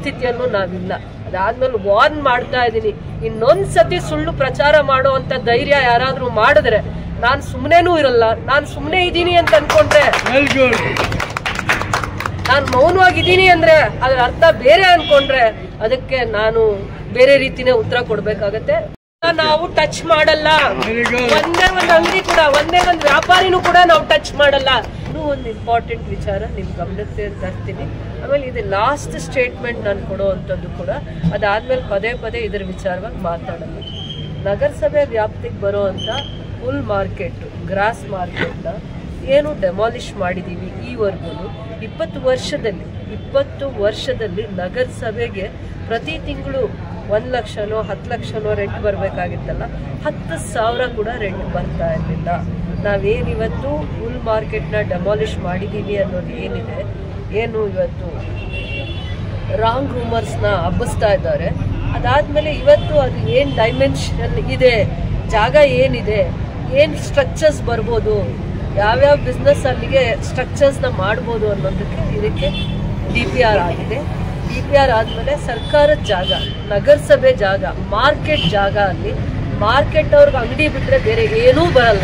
ಮನಸ್ಥಿತಿಯಲ್ಲೂ ನಾವಿಲ್ಲ. ಅದಾದ್ಮೇಲೆ ವಾರ್ನ್ ಮಾಡ್ತಾ ಇದ್ದೀನಿ, ಇನ್ನೊಂದ್ಸತಿ ಸುಳ್ಳು ಪ್ರಚಾರ ಮಾಡೋ ಅಂತ ಧೈರ್ಯ ಯಾರಾದ್ರೂ ಮಾಡಿದ್ರೆ ನಾನು ಸುಮ್ಮನೆನೂ ಇರಲ್ಲ. ನಾನು ಸುಮ್ಮನೆ ಇದ್ದೀನಿ ಅಂತ ಅನ್ಕೊಂಡ್ರೆ, ನಾನು ಮೌನವಾಗಿದ್ದೀನಿ ಅಂದ್ರೆ ಅದ್ರ ಅರ್ಥ ಬೇರೆ ಅನ್ಕೊಂಡ್ರೆ ಅದಕ್ಕೆ ನಾನು ಬೇರೆ ರೀತಿನೇ ಉತ್ತರ ಕೊಡ್ಬೇಕಾಗತ್ತೆ. ನಾವು ಟಚ್ ಮಾಡಲ್ಲ, ಒಂದೇ ಒಂದು ಅಂಗಡಿ ಕೂಡ, ಒಂದೇ ಒಂದು ವ್ಯಾಪಾರಿನೂ ಕೂಡ ನಾವು ಟಚ್ ಮಾಡಲ್ಲ. ಇನ್ನೂ ಒಂದು ಇಂಪಾರ್ಟೆಂಟ್ ವಿಚಾರ ನಿಮ್ ಗಮನಕ್ಕೆ ತರ್ತೀನಿ. ಆಮೇಲೆ ಇದು ಲಾಸ್ಟ್ ಸ್ಟೇಟ್ಮೆಂಟ್ ನಾನು ಕೊಡೋವಂಥದ್ದು ಕೂಡ. ಅದಾದ್ಮೇಲೆ ಪದೇ ಪದೇ ಇದರ ವಿಚಾರವಾಗಿ ಮಾತಾಡಲ್ಲ. ನಗರಸಭೆ ವ್ಯಾಪ್ತಿಗೆ ಬರೋ ಅಂತ ಫುಲ್ ಮಾರ್ಕೆಟ್, ಗ್ರಾಸ್ ಮಾರ್ಕೆಟ್ನ ಏನು ಡೆಮಾಲಿಷ್ ಮಾಡಿದ್ದೀವಿ ಈವರೆಗೂ. 20 ವರ್ಷದಲ್ಲಿ ನಗರಸಭೆಗೆ ಪ್ರತಿ ತಿಂಗಳು 1 ಲಕ್ಷನೋ 10 ಲಕ್ಷನೋ ರೆಂಟ್ ಬರಬೇಕಾಗಿತ್ತಲ್ಲ, 10,000 ಕೂಡ ರೆಂಟ್ ಬರ್ತಾ ಇರಲಿಲ್ಲ. ನಾವೇನಿವತ್ತು ಫುಲ್ ಮಾರ್ಕೆಟ್ನ ಡೆಮಾಲಿಷ್ ಮಾಡಿದ್ದೀವಿ ಅನ್ನೋದು ಏನಿದೆ, ಏನು ಇವತ್ತು ರಾಂಗ್ ರೂಮರ್ಸ್ನ ಹಬ್ಬಿಸ್ತಾ ಇದ್ದಾರೆ. ಅದಾದಮೇಲೆ ಇವತ್ತು ಅದು ಏನು ಡೈಮೆನ್ಷನ್ ಇದೆ, ಜಾಗ ಏನಿದೆ, ಏನು ಸ್ಟ್ರಕ್ಚರ್ಸ್ ಬರ್ಬೋದು, ಯಾವ್ಯಾವ ಬಿಸ್ನೆಸ್ ಅಲ್ಲಿಗೆ ಸ್ಟ್ರಕ್ಚರ್ಸ್ನ ಮಾಡ್ಬೋದು ಅನ್ನೋದಕ್ಕೆ ಇದಕ್ಕೆ DPR ಆಗಿದೆ. DPR ಆದಮೇಲೆ ಸರ್ಕಾರದ ಜಾಗ, ನಗರಸಭೆ ಜಾಗ, ಮಾರ್ಕೆಟ್ ಜಾಗ, ಅಲ್ಲಿ ಮಾರ್ಕೆಟ್ ಅವ್ರಿಗೆ ಅಂಗಡಿ ಬಿಟ್ಟರೆ ಬೇರೆ ಏನೂ ಬರಲ್ಲ.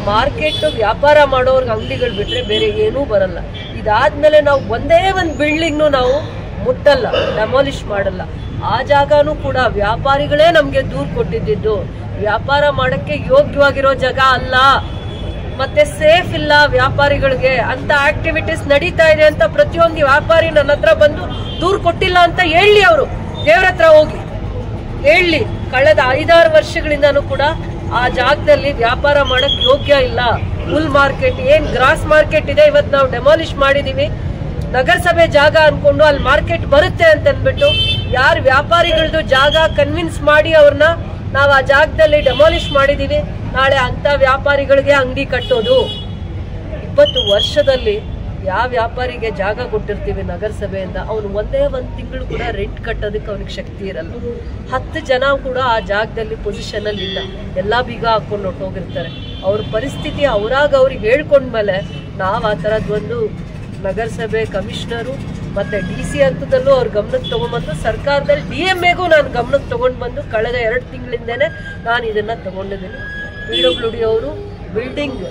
ಮಾರ್ಕೆಟ್ ವ್ಯಾಪಾರ ಮಾಡೋರ್ಗೆ ಅಂಗಡಿಗಳು ಬಿಟ್ಟರೆ ಬೇರೆ ಏನೂ ಬರಲ್ಲ. ಇದಾದ್ಮೇಲೆ ನಾವು ಒಂದೇ ಒಂದು ಬಿಲ್ಡಿಂಗ್ನು ನಾವು ಮುಟ್ಟಲ್ಲ, ಡೆಮಾಲಿಷ್ ಮಾಡಲ್ಲ. ಆ ಜಾಗನೂ ಕೂಡ ವ್ಯಾಪಾರಿಗಳೇ ನಮಗೆ ದೂರು ಕೊಟ್ಟಿದ್ದು, ವ್ಯಾಪಾರ ಮಾಡೋಕ್ಕೆ ಯೋಗ್ಯವಾಗಿರೋ ಜಾಗ ಅಲ್ಲ, ಮತ್ತೆ ಸೇಫ್ ಇಲ್ಲ ವ್ಯಾಪಾರಿಗಳಿಗೆ ಅಂತ ಆಕ್ಟಿವಿಟೀಸ್ ನಡೀತಾ ಇದೆ ಅಂತ ಪ್ರತಿಯೊಂದು ವ್ಯಾಪಾರಿ ನನ್ನ ಹತ್ರ ಬಂದು ದೂರು ಕೊಟ್ಟಿಲ್ಲ ಅಂತ ಹೇಳಿ, ಅವರು ದೇವ್ರ ಹತ್ರ ಹೋಗಿ ಹೇಳಿ. ಕಳೆದ 5-6 ವರ್ಷಗಳಿಂದನೂ ಕೂಡ ಆ ಜಾಗದಲ್ಲಿ ವ್ಯಾಪಾರ ಮಾಡಕ್ ಯೋಗ್ಯ ಇಲ್ಲ. ಫುಲ್ ಮಾರ್ಕೆಟ್, ಏನ್ ಗ್ರಾಸ್ ಮಾರ್ಕೆಟ್ ಇದೆ, ಇವತ್ತು ನಾವು ಡೆಮಾಲಿಷ್ ಮಾಡಿದೀವಿ, ನಗರಸಭೆ ಜಾಗ ಅನ್ಕೊಂಡು ಅಲ್ಲಿ ಮಾರ್ಕೆಟ್ ಬರುತ್ತೆ ಅಂತ ಅಂದ್ಬಿಟ್ಟು ಯಾರು ವ್ಯಾಪಾರಿಗಳದ್ದು ಜಾಗ ಕನ್ವಿನ್ಸ್ ಮಾಡಿ ಅವ್ರನ್ನ ನಾವು ಆ ಜಾಗದಲ್ಲಿ ಡೆಮಾಲಿಷ್ ಮಾಡಿದೀವಿ, ನಾಳೆ ಅಂತ ವ್ಯಾಪಾರಿಗಳಿಗೆ ಅಂಗಡಿ ಕಟ್ಟೋದು. 20 ವರ್ಷದಲ್ಲಿ ಯಾವ ವ್ಯಾಪಾರಿಗೆ ಜಾಗ ಕೊಟ್ಟಿರ್ತೀವಿ ನಗರಸಭೆಯಿಂದ, ಅವನು ಒಂದೇ ಒಂದು ತಿಂಗಳು ಕೂಡ ರೆಂಟ್ ಕಟ್ಟೋದಕ್ಕೆ ಅವನಿಗೆ ಶಕ್ತಿ ಇರಲ್ಲ. 10 ಜನ ಕೂಡ ಆ ಜಾಗದಲ್ಲಿ ಪೊಸಿಷನಲ್ಲಿ ಇಲ್ಲ, ಎಲ್ಲ ಬೀಗ ಹಾಕೊಂಡು ಹೊಟ್ಟೋಗಿರ್ತಾರೆ. ಅವ್ರ ಪರಿಸ್ಥಿತಿ ಅವ್ರಿಗೆ ಹೇಳ್ಕೊಂಡ್ಮೇಲೆ ನಾವು ಆ ಥರದ್ದೊಂದು ನಗರಸಭೆ ಕಮಿಷನರು ಮತ್ತು DC ಹಂತದಲ್ಲೂ ಅವ್ರ ಗಮನಕ್ಕೆ ತೊಗೊಂಡ್ಬಂದು, ಸರ್ಕಾರದಲ್ಲಿ DMAಗೂ ನಾನು ಗಮನಕ್ಕೆ ತೊಗೊಂಡು ಬಂದು ಕಳೆದ 2 ತಿಂಗಳಿಂದನೇ ನಾನು ಇದನ್ನು ತೊಗೊಂಡಿದ್ದೀನಿ. PWD ಅವರು ಬಿಲ್ಡಿಂಗ್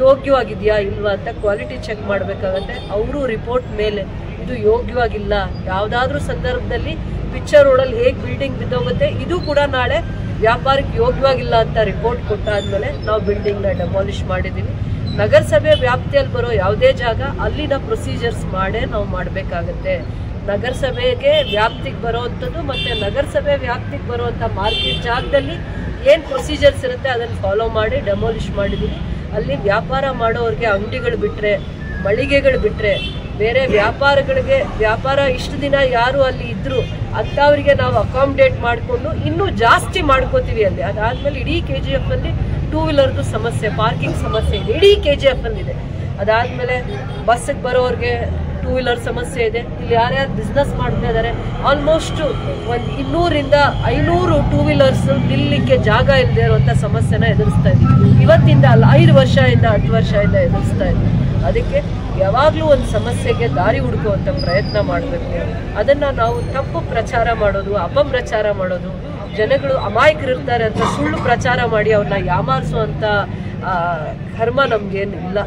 ಯೋಗ್ಯವಾಗಿದೆಯಾ ಇಲ್ವಾ ಅಂತ ಕ್ವಾಲಿಟಿ ಚೆಕ್ ಮಾಡಬೇಕಾಗತ್ತೆ. ಅವರು ರಿಪೋರ್ಟ್ ಮೇಲೆ ಇದು ಯೋಗ್ಯವಾಗಿಲ್ಲ, ಯಾವುದಾದ್ರೂ ಸಂದರ್ಭದಲ್ಲಿ ಪಿಕ್ಚರ್ ರೋಡಲ್ಲಿ ಹೇಗೆ ಬಿಲ್ಡಿಂಗ್ ಬಿದ್ದೋಗುತ್ತೆ, ಇದು ಕೂಡ ನಾಳೆ ವ್ಯಾಪಾರಕ್ಕೆ ಯೋಗ್ಯವಾಗಿಲ್ಲ ಅಂತ ರಿಪೋರ್ಟ್ ಕೊಟ್ಟಾದ್ಮೇಲೆ ನಾವು ಬಿಲ್ಡಿಂಗ್ನ ಡೆಮಾಲಿಷ್ ಮಾಡಿದ್ದೀವಿ. ನಗರಸಭೆ ವ್ಯಾಪ್ತಿಯಲ್ಲಿ ಬರೋ ಯಾವುದೇ ಜಾಗ ಅಲ್ಲಿನ ಪ್ರೊಸೀಜರ್ಸ್ ಮಾಡೇ ನಾವು ಮಾಡಬೇಕಾಗತ್ತೆ. ನಗರಸಭೆಗೆ ವ್ಯಾಪ್ತಿಗೆ ಬರೋವಂಥದ್ದು ಮತ್ತು ನಗರಸಭೆ ವ್ಯಾಪ್ತಿಗೆ ಬರುವಂಥ ಮಾರ್ಕೆಟ್ ಜಾಗದಲ್ಲಿ ಏನು ಪ್ರೊಸೀಜರ್ಸ್ ಇರುತ್ತೆ ಅದನ್ನು ಫಾಲೋ ಮಾಡಿ ಡೆಮಾಲಿಷ್ ಮಾಡಿದ್ದೀವಿ. ಅಲ್ಲಿ ವ್ಯಾಪಾರ ಮಾಡೋರಿಗೆ ಅಂಗಡಿಗಳು ಬಿಟ್ಟರೆ, ಮಳಿಗೆಗಳು ಬಿಟ್ಟರೆ, ಬೇರೆ ವ್ಯಾಪಾರ ಇಷ್ಟು ದಿನ ಯಾರು ಅಲ್ಲಿ ಇದ್ದರು ಅಂಥವರಿಗೆ ನಾವು ಅಕಾಮಿಡೇಟ್ ಮಾಡಿಕೊಂಡು ಇನ್ನೂ ಜಾಸ್ತಿ ಮಾಡ್ಕೋತೀವಿ ಅಲ್ಲಿ. ಅದಾದಮೇಲೆ ಇಡೀ KGF ಅಲ್ಲಿ 2 ವೀಲರ್ದು ಸಮಸ್ಯೆ, ಪಾರ್ಕಿಂಗ್ ಸಮಸ್ಯೆ ಇದೆ, ಇಡೀ KGF ಅಲ್ಲಿದೆ. ಅದಾದಮೇಲೆ ಬಸ್ಸಿಗೆ ಬರೋರಿಗೆ 2 ವೀಲರ್ ಸಮಸ್ಯೆ ಇದೆ. ಇಲ್ಲಿ ಯಾರ್ಯಾರು ಬಿಸ್ನೆಸ್ ಮಾಡ್ತಾ ಇದ್ದಾರೆ ಆಲ್ಮೋಸ್ಟ್ ಒಂದು 200ರಿಂದ 500 2 ವೀಲರ್ಸ್ ನಿಲ್ಲಲಿಕ್ಕೆ ಜಾಗ ಇಲ್ಲದೆ ಇರುವಂಥ ಸಮಸ್ಯೆನ ಎದುರಿಸ್ತಾ ಇದ್ದೀವಿ. ಇವತ್ತಿಂದ ಅಲ್ಲ, 5 ವರ್ಷದಿಂದ 10 ವರ್ಷದಿಂದ ಎದುರಿಸ್ತಾ ಇದ್ದೀವಿ. ಅದಕ್ಕೆ ಯಾವಾಗಲೂ ಒಂದು ಸಮಸ್ಯೆಗೆ ದಾರಿ ಹುಡುಕುವಂಥ ಪ್ರಯತ್ನ ಮಾಡಬೇಕು. ಅದನ್ನು ನಾವು ತಪ್ಪು ಪ್ರಚಾರ ಮಾಡೋದು, ಅಪಪ್ರಚಾರ ಮಾಡೋದು, ಜನಗಳು ಅಮಾಯಕರಿರ್ತಾರೆ ಅಂತ ಸುಳ್ಳು ಪ್ರಚಾರ ಮಾಡಿ ಅವ್ರನ್ನ ಯಾಮಾರಿಸುವಂಥ ಕರ್ಮ ನಮಗೇನಿಲ್ಲ,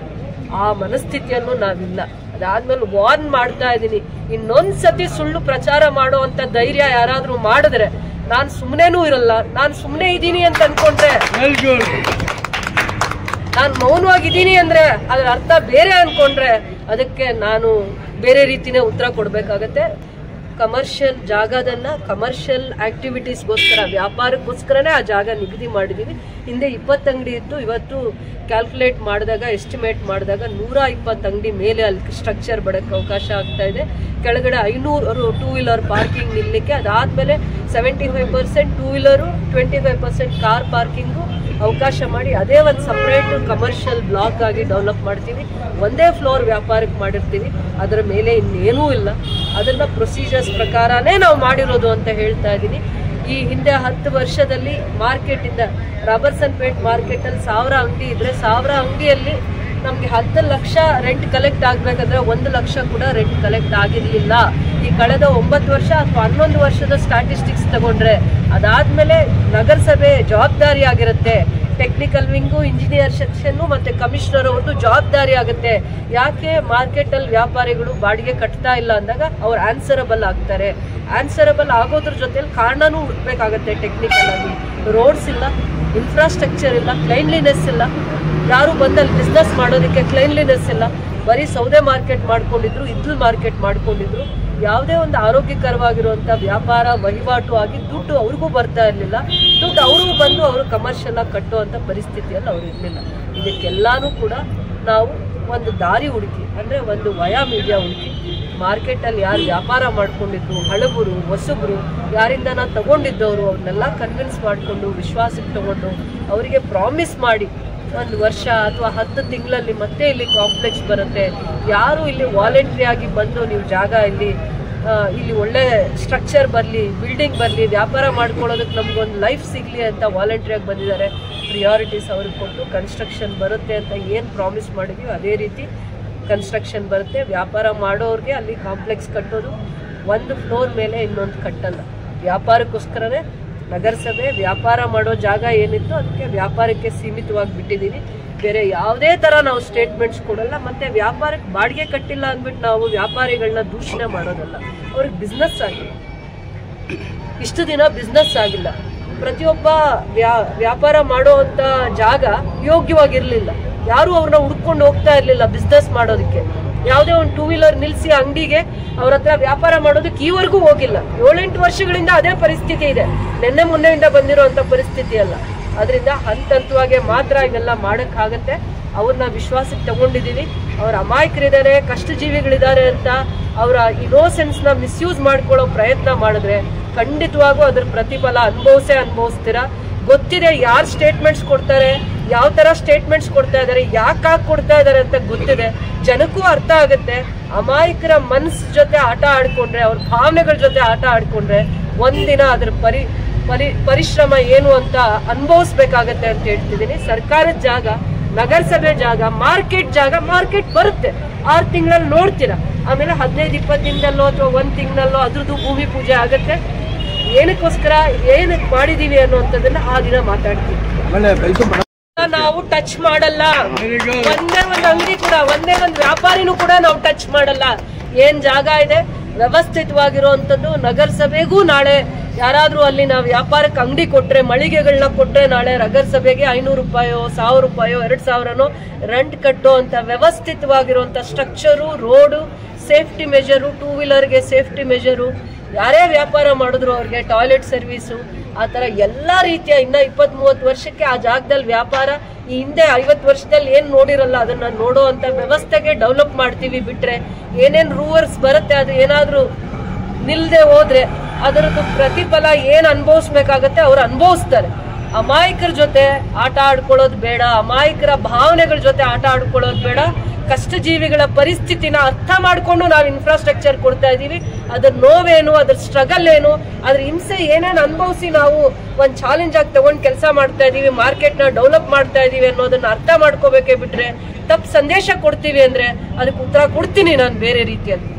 ಆ ಮನಸ್ಥಿತಿಯಲ್ಲೂ ನಾವಿಲ್ಲ. ಅದಾದ್ಮೇಲೆ ವಾರ್ನ್ ಮಾಡ್ತಾ ಇದ್ದೀನಿ, ಇನ್ನೊಂದ್ಸತಿ ಸುಳ್ಳು ಪ್ರಚಾರ ಮಾಡೋ ಅಂತ ಧೈರ್ಯ ಯಾರಾದ್ರೂ ಮಾಡಿದ್ರೆ ನಾನು ಸುಮ್ಮನೆನೂ ಇರಲ್ಲ. ನಾನು ಸುಮ್ಮನೆ ಇದ್ದೀನಿ ಅಂತ ಅನ್ಕೊಂಡ್ರೆ, ನಾನು ಮೌನವಾಗಿದ್ದೀನಿ ಅಂದ್ರೆ ಅದ್ರ ಅರ್ಥ ಬೇರೆ ಅನ್ಕೊಂಡ್ರೆ ಅದಕ್ಕೆ ನಾನು ಬೇರೆ ರೀತಿನೇ ಉತ್ತರ ಕೊಡ್ಬೇಕಾಗತ್ತೆ. ಕಮರ್ಷಿಯಲ್ ಜಾಗದನ್ನ ಕಮರ್ಷಿಯಲ್ ಆಕ್ಟಿವಿಟೀಸ್ಗೋಸ್ಕರ, ವ್ಯಾಪಾರಕ್ಕೋಸ್ಕರನೇ ಆ ಜಾಗ ನಿಗದಿ ಮಾಡಿದ್ದೀವಿ. ಹಿಂದೆ 20 ಅಂಗಡಿ ಇತ್ತು, ಇವತ್ತು ಕ್ಯಾಲ್ಕುಲೇಟ್ ಮಾಡಿದಾಗ, ಎಸ್ಟಿಮೇಟ್ ಮಾಡಿದಾಗ 120 ಅಂಗಡಿ ಮೇಲೆ ಅಲ್ಲಿ ಸ್ಟ್ರಕ್ಚರ್ ಬಡಕ್ಕೆ ಅವಕಾಶ ಆಗ್ತಾ ಇದೆ. ಕೆಳಗಡೆ 500 2 ವೀಲರ್ ಪಾರ್ಕಿಂಗ್ ನಿಲ್ಲಲಿಕ್ಕೆ, ಅದಾದಮೇಲೆ 75% 2 ವೀಲರು, 25% ಕಾರ್ ಪಾರ್ಕಿಂಗು ಅವಕಾಶ ಮಾಡಿ ಅದೇ ಒಂದು ಸಪ್ರೇಟ್ ಕಮರ್ಷಿಯಲ್ ಬ್ಲಾಕ್ ಆಗಿ ಡೆವಲಪ್ ಮಾಡ್ತೀವಿ. ಒಂದೇ ಫ್ಲೋರ್ ವ್ಯಾಪಾರಕ್ಕೆ ಮಾಡಿರ್ತೀವಿ, ಅದರ ಮೇಲೆ ಇನ್ನೇನೂ ಇಲ್ಲ. ಅದನ್ನು ಪ್ರೊಸೀಜರ್ಸ್ ಪ್ರಕಾರನೇ ನಾವು ಮಾಡಿರೋದು ಅಂತ ಹೇಳ್ತಾ ಇದ್ದೀನಿ. ಈ ಹಿಂದೆ 10 ವರ್ಷದಲ್ಲಿ ಮಾರ್ಕೆಟಿಂದ ರಾಬರ್ಸನ್ ಪೇಟ್ ಮಾರ್ಕೆಟಲ್ಲಿ 1000 ಅಂಗಡಿ ಇದ್ದರೆ 1000 ಅಂಗಡಿಯಲ್ಲಿ ನಮಗೆ 10 ಲಕ್ಷ ರೆಂಟ್ ಕಲೆಕ್ಟ್ ಆಗಬೇಕಂದ್ರೆ 1 ಲಕ್ಷ ಕೂಡ ರೆಂಟ್ ಕಲೆಕ್ಟ್ ಆಗಿರಲಿಲ್ಲ. ಈ ಕಳೆದ 9 ವರ್ಷ ಅಥವಾ 11 ವರ್ಷದ ಸ್ಟ್ಯಾಟಿಸ್ಟಿಕ್ಸ್ ತಗೊಂಡ್ರೆ ಅದಾದ್ಮೇಲೆ ನಗರಸಭೆ ಜವಾಬ್ದಾರಿ ಆಗಿರುತ್ತೆ. ಟೆಕ್ನಿಕಲ್ ವಿಂಗು, ಇಂಜಿನಿಯರ್ ಸೆಕ್ಷನ್ನು ಮತ್ತು ಕಮಿಷನರ್ ಅವ್ರದ್ದು ಜವಾಬ್ದಾರಿ ಆಗುತ್ತೆ. ಯಾಕೆ ಮಾರ್ಕೆಟಲ್ಲಿ ವ್ಯಾಪಾರಿಗಳು ಬಾಡಿಗೆ ಕಟ್ತಾ ಇಲ್ಲ ಅಂದಾಗ ಅವ್ರು ಆನ್ಸರಬಲ್ ಆಗ್ತಾರೆ. ಆನ್ಸರಬಲ್ ಆಗೋದ್ರ ಜೊತೆಲಿ ಕಾರಣನೂ ಹುಡುಕ್ಬೇಕಾಗತ್ತೆ. ಟೆಕ್ನಿಕಲ್ ಆಗಿ ರೋಡ್ಸ್ ಇಲ್ಲ, ಇನ್ಫ್ರಾಸ್ಟ್ರಕ್ಚರ್ ಇಲ್ಲ, ಕ್ಲೈನ್ಲಿನೆಸ್ ಇಲ್ಲ. ಯಾರು ಬಂದಲ್ಲಿ ಬಿಸ್ನೆಸ್ ಮಾಡೋದಕ್ಕೆ ಕ್ಲೈನ್ಲಿನೆಸ್ ಇಲ್ಲ. ಬರೀ ಸೌದೆ ಮಾರ್ಕೆಟ್ ಮಾಡ್ಕೊಂಡಿದ್ರು, ಇದ್ಲು ಮಾರ್ಕೆಟ್ ಮಾಡ್ಕೊಂಡಿದ್ರು. ಯಾವುದೇ ಒಂದು ಆರೋಗ್ಯಕರವಾಗಿರುವಂಥ ವ್ಯಾಪಾರ ವಹಿವಾಟು ಆಗಿ ದುಡ್ಡು ಅವ್ರಿಗೂ ಬರ್ತಾ ಇರಲಿಲ್ಲ. ದುಡ್ಡು ಅವ್ರಿಗೂ ಬಂದು ಅವರು ಕಮರ್ಷಿಯಲ್ ಆಗಿ ಕಟ್ಟುವಂಥ ಪರಿಸ್ಥಿತಿಯಲ್ಲಿ ಅವ್ರು ಇರಲಿಲ್ಲ. ಇದಕ್ಕೆಲ್ಲಾನು ಕೂಡ ನಾವು ಒಂದು ದಾರಿ ಹುಡುಕಿ, ಅಂದರೆ ಒಂದು ವಯಾ ಮೀಡಿಯಾ ಹುಡುಕಿ, ಮಾರ್ಕೆಟಲ್ಲಿ ಯಾರು ವ್ಯಾಪಾರ ಮಾಡ್ಕೊಂಡಿದ್ರು, ಹಳಬರು ಹೊಸಬ್ರು, ಯಾರಿಂದ ನಾವು ತಗೊಂಡಿದ್ದವರು, ಅವ್ರನ್ನೆಲ್ಲ ಕನ್ವಿನ್ಸ್ ಮಾಡಿಕೊಂಡು ವಿಶ್ವಾಸಕ್ಕೆ ತಗೊಂಡು ಅವರಿಗೆ ಪ್ರಾಮಿಸ್ ಮಾಡಿ 1 ವರ್ಷ ಅಥವಾ 10 ತಿಂಗಳಲ್ಲಿ ಮತ್ತೆ ಇಲ್ಲಿ ಕಾಂಪ್ಲೆಕ್ಸ್ ಬರುತ್ತೆ. ಯಾರು ಇಲ್ಲಿ ವಾಲಂಟ್ರಿ ಆಗಿ ಬಂದು ನೀವು ಜಾಗ ಇಲ್ಲಿ ಒಳ್ಳೆ ಸ್ಟ್ರಕ್ಚರ್ ಬರಲಿ, ಬಿಲ್ಡಿಂಗ್ ಬರಲಿ, ವ್ಯಾಪಾರ ಮಾಡ್ಕೊಳ್ಳೋದಕ್ಕೆ ನಮಗೊಂದು ಲೈಫ್ ಸಿಗಲಿ ಅಂತ ವಾಲಂಟ್ರಿಯಾಗಿ ಬಂದಿದ್ದಾರೆ. ಪ್ರಿಯಾರಿಟೀಸ್ ಅವ್ರಿಗೆ ಕೊಟ್ಟು ಕನ್ಸ್ಟ್ರಕ್ಷನ್ ಬರುತ್ತೆ ಅಂತ ಏನು ಪ್ರಾಮಿಸ್ ಮಾಡಿದ್ದೀವಿ ಅದೇ ರೀತಿ ಕನ್ಸ್ಟ್ರಕ್ಷನ್ ಬರುತ್ತೆ. ವ್ಯಾಪಾರ ಮಾಡೋರಿಗೆ ಅಲ್ಲಿ ಕಾಂಪ್ಲೆಕ್ಸ್ ಕಟ್ಟೋದು, ಒಂದು ಫ್ಲೋರ್ ಮೇಲೆ ಇನ್ನೊಂದು ಕಟ್ಟಲ್ಲ. ವ್ಯಾಪಾರಕ್ಕೋಸ್ಕರನೇ ನಗರಸಭೆ ವ್ಯಾಪಾರ ಮಾಡೋ ಜಾಗ ಏನಿತ್ತು ಅದಕ್ಕೆ ವ್ಯಾಪಾರಕ್ಕೆ ಸೀಮಿತವಾಗಿ ಬಿಟ್ಟಿದ್ದೀವಿ. ಬೇರೆ ಯಾವುದೇ ಥರ ನಾವು ಸ್ಟೇಟ್ಮೆಂಟ್ಸ್ ಕೊಡಲ್ಲ. ಮತ್ತು ವ್ಯಾಪಾರಕ್ಕೆ ಬಾಡಿಗೆ ಕಟ್ಟಿಲ್ಲ ಅಂದ್ಬಿಟ್ಟು ನಾವು ವ್ಯಾಪಾರಿಗಳನ್ನ ದೂಷಣೆ ಮಾಡೋದಲ್ಲ. ಅವ್ರಿಗೆ ಬಿಸ್ನೆಸ್ ಆಗಿಲ್ಲ, ಇಷ್ಟು ದಿನ ಬಿಸ್ನೆಸ್ ಆಗಿಲ್ಲ. ಪ್ರತಿಯೊಬ್ಬ ವ್ಯಾಪಾರ ಮಾಡೋವಂಥ ಜಾಗ ಯೋಗ್ಯವಾಗಿರಲಿಲ್ಲ. ಯಾರೂ ಅವ್ರನ್ನ ಹುಡ್ಕೊಂಡು ಹೋಗ್ತಾ ಇರಲಿಲ್ಲ ಬಿಸ್ನೆಸ್ ಮಾಡೋದಕ್ಕೆ. ಯಾವುದೇ ಒಂದು 2 ವೀಲರ್ ನಿಲ್ಲಿಸಿ ಅಂಗಡಿಗೆ ಅವ್ರ ಹತ್ರ ವ್ಯಾಪಾರ ಮಾಡೋದಕ್ಕೆ ಈವರೆಗೂ ಹೋಗಿಲ್ಲ. 7-8 ವರ್ಷಗಳಿಂದ ಅದೇ ಪರಿಸ್ಥಿತಿ ಇದೆ. ನಿನ್ನೆ ಮೊನ್ನೆಯಿಂದ ಬಂದಿರೋಂಥ ಪರಿಸ್ಥಿತಿ ಅಲ್ಲ. ಅದರಿಂದ ಹಂತವಾಗಿ ಮಾತ್ರ ಇವೆಲ್ಲ ಮಾಡೋಕ್ಕಾಗತ್ತೆ. ಅವ್ರನ್ನ ವಿಶ್ವಾಸಕ್ಕೆ ತಗೊಂಡಿದ್ದೀವಿ. ಅವ್ರ ಅಮಾಯಕರಿದ್ದಾರೆ, ಕಷ್ಟಜೀವಿಗಳಿದ್ದಾರೆ ಅಂತ ಅವರ ಇನೋಸೆನ್ಸ್ನ ಮಿಸ್ಯೂಸ್ ಮಾಡ್ಕೊಳ್ಳೋ ಪ್ರಯತ್ನ ಮಾಡಿದ್ರೆ ಖಂಡಿತವಾಗೂ ಅದ್ರ ಪ್ರತಿಫಲ ಅನುಭವಿಸ್ತೀರಾ. ಗೊತ್ತಿದೆ ಯಾರು ಸ್ಟೇಟ್ಮೆಂಟ್ಸ್ ಕೊಡ್ತಾರೆ, ಯಾವ ಥರ ಸ್ಟೇಟ್ಮೆಂಟ್ಸ್ ಕೊಡ್ತಾ ಇದ್ದಾರೆ, ಯಾಕಾಗಿ ಕೊಡ್ತಾ ಇದ್ದಾರೆ ಅಂತ ಗೊತ್ತಿದೆ. ಜನಕ್ಕೂ ಅರ್ಥ ಆಗುತ್ತೆ. ಅಮಾಯಕರ ಮನಸ್ಸು ಜೊತೆ ಆಟ ಆಡ್ಕೊಂಡ್ರೆ, ಅವ್ರ ಭಾವನೆಗಳ ಜೊತೆ ಆಟ ಆಡ್ಕೊಂಡ್ರೆ ಒಂದಿನ ಅದ್ರ ಪರಿಶ್ರಮ ಏನು ಅಂತ ಅನುಭವಿಸ್ಬೇಕಾಗತ್ತೆ ಅಂತ ಹೇಳ್ತಿದ್ದೀನಿ. ಸರ್ಕಾರದ ಜಾಗ, ನಗರಸಭೆ ಜಾಗ, ಮಾರ್ಕೆಟ್ ಬರುತ್ತೆ. 6 ತಿಂಗಳಲ್ಲಿ ನೋಡ್ತೀರಾ. ಆಮೇಲೆ 15-20 ದಿನದಲ್ಲೋ ಅಥವಾ 1 ತಿಂಗಳಲ್ಲೋ ಅದ್ರದ್ದು ಭೂಮಿ ಪೂಜೆ ಆಗುತ್ತೆ. ಏನಕ್ಕೋಸ್ಕರ ಏನಕ್ಕೆ ಮಾಡಿದೀವಿ ಅನ್ನೋಂಥದ್ದನ್ನ ಆ ದಿನ ಮಾತಾಡ್ತೀವಿ. ನಾವು ಟಚ್ ಮಾಡಲ್ಲ. ಒಂದೇ ಒಂದು ಅಂಗಡಿ ಕೂಡ, ಒಂದೇ ಒಂದು ವ್ಯಾಪಾರಿನೂ ಕೂಡ ನಾವು ಟಚ್ ಮಾಡಲ್ಲ. ಏನ್ ಜಾಗ ಇದೆ ವ್ಯವಸ್ಥಿತವಾಗಿರುವಂಥದ್ದು. ನಗರಸಭೆಗೂ ನಾಳೆ ಯಾರಾದ್ರೂ ಅಲ್ಲಿ ನಾವು ವ್ಯಾಪಾರಕ್ಕೆ ಅಂಗಡಿ ಕೊಟ್ರೆ, ಮಳಿಗೆಗಳನ್ನ ಕೊಟ್ರೆ ನಾಳೆ ನಗರಸಭೆಗೆ 500 ರೂಪಾಯೋ 1000 ರೂಪಾಯೋ 2000ನೋ ರೆಂಟ್ ಕಟ್ಟೋ ಅಂತ ವ್ಯವಸ್ಥಿತವಾಗಿರುವಂಥ ಸ್ಟ್ರಕ್ಚರು, ರೋಡು, ಸೇಫ್ಟಿ ಮೆಜರು, 2 ವೀಲರ್ಗೆ ಸೇಫ್ಟಿ ಮೆಜರು, ಯಾರೇ ವ್ಯಾಪಾರ ಮಾಡಿದ್ರು ಅವ್ರಿಗೆ ಟಾಯ್ಲೆಟ್ ಸರ್ವಿಸು, ಆ ಥರ ಎಲ್ಲ ರೀತಿಯ ಇನ್ನು 20-30 ವರ್ಷಕ್ಕೆ ಆ ಜಾಗದಲ್ಲಿ ವ್ಯಾಪಾರ ಈ ಹಿಂದೆ 50 ವರ್ಷದಲ್ಲಿ ಏನು ನೋಡಿರಲ್ಲ ಅದನ್ನ ನೋಡೋ ಅಂತ ವ್ಯವಸ್ಥೆಗೆ ಡೆವಲಪ್ ಮಾಡ್ತೀವಿ. ಬಿಟ್ರೆ ಏನೇನು ರೂವರ್ಸ್ ಬರುತ್ತೆ ಅದು ಏನಾದರೂ ನಿಲ್ಲದೆ ಹೋದ್ರೆ ಅದರದ್ದು ಪ್ರತಿಫಲ ಏನು ಅನುಭವಿಸ್ಬೇಕಾಗತ್ತೆ ಅವ್ರು ಅನುಭವಿಸ್ತಾರೆ. ಅಮಾಯಕರ ಜೊತೆ ಆಟ ಆಡ್ಕೊಳ್ಳೋದು ಬೇಡ, ಅಮಾಯಕರ ಭಾವನೆಗಳ ಜೊತೆ ಆಟ ಆಡ್ಕೊಳ್ಳೋದು ಬೇಡ. ಕಷ್ಟಜೀವಿಗಳ ಪರಿಸ್ಥಿತಿನ ಅರ್ಥ ಮಾಡಿಕೊಂಡು ನಾವು ಇನ್ಫ್ರಾಸ್ಟ್ರಕ್ಚರ್ ಕೊಡ್ತಾ ಇದ್ದೀವಿ. ಅದ್ರ ನೋವೇನು, ಅದ್ರ ಸ್ಟ್ರಗಲ್ ಏನು, ಅದ್ರ ಹಿಂಸೆ ಏನೇನು ಅನುಭವಿಸಿ ನಾವು ಒಂದು ಚಾಲೆಂಜ್ ಆಗಿ ತಗೊಂಡು ಕೆಲಸ ಮಾಡ್ತಾ ಇದ್ದೀವಿ, ಮಾರ್ಕೆಟ್ನ ಡೆವಲಪ್ ಮಾಡ್ತಾ ಇದ್ದೀವಿ ಅನ್ನೋದನ್ನ ಅರ್ಥ ಮಾಡ್ಕೋಬೇಕೇ ಬಿಟ್ರೆ ತಪ್ಪು ಸಂದೇಶ ಕೊಡ್ತೀವಿ ಅಂದ್ರೆ ಅದಕ್ಕೆ ಉತ್ತರ ಕೊಡ್ತೀನಿ ನಾನು ಬೇರೆ ರೀತಿಯಲ್ಲಿ.